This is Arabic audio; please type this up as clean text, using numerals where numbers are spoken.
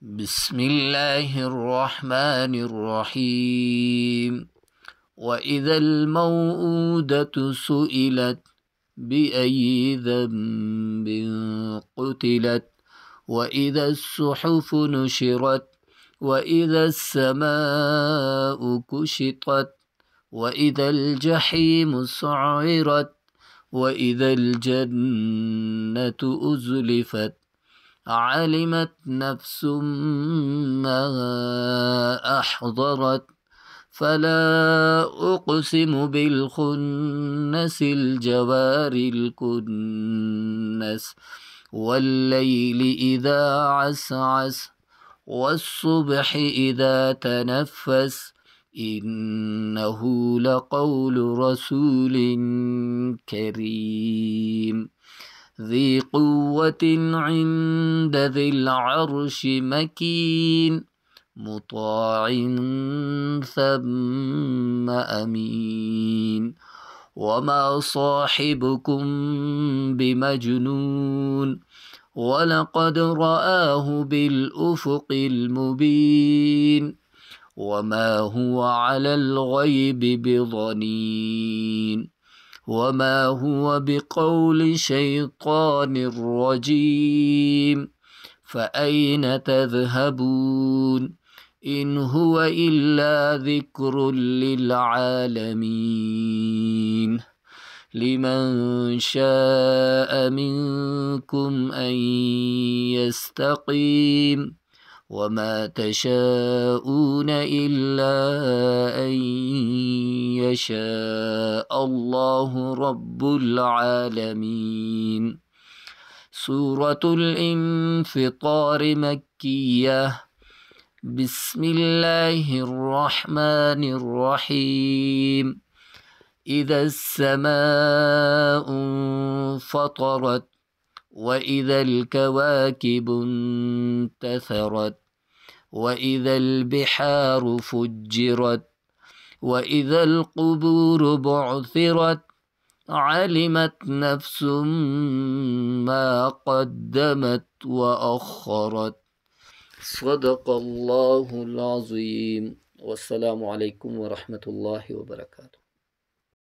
بسم الله الرحمن الرحيم. وإذا الموءودة سئلت بأي ذنب قتلت، وإذا الصحف نشرت، وإذا السماء كشطت، وإذا الجحيم سعرت، وإذا الجنة أزلفت، علمت نفس ما أحضرت. فلا أقسم بالخنس الجوار الكنس، والليل إذا عسعس، والصبح إذا تنفس، إنه لقول رسول كريم ذي قوة عند ذي العرش مكين، مطاع ثم أمين. وما صاحبكم بمجنون، ولقد رآه بالأفق المبين، وما هو على الغيب بضنين، وما هو بقول شيطان رجيم. فأين تذهبون؟ إن هو إلا ذكر للعالمين. لمن شاء منكم أن يستقيم، وما تشاءون إلا أن يشاء الله رب العالمين. سورة الانفطار مكية. بسم الله الرحمن الرحيم. إذا السماء انفطرت، وإذا الكواكب انتثرت، وإذا البحار فجرت، وإذا القبور بعثرت، علمت نفس ما قدمت وأخرت. صدق الله العظيم. والسلام عليكم ورحمة الله وبركاته.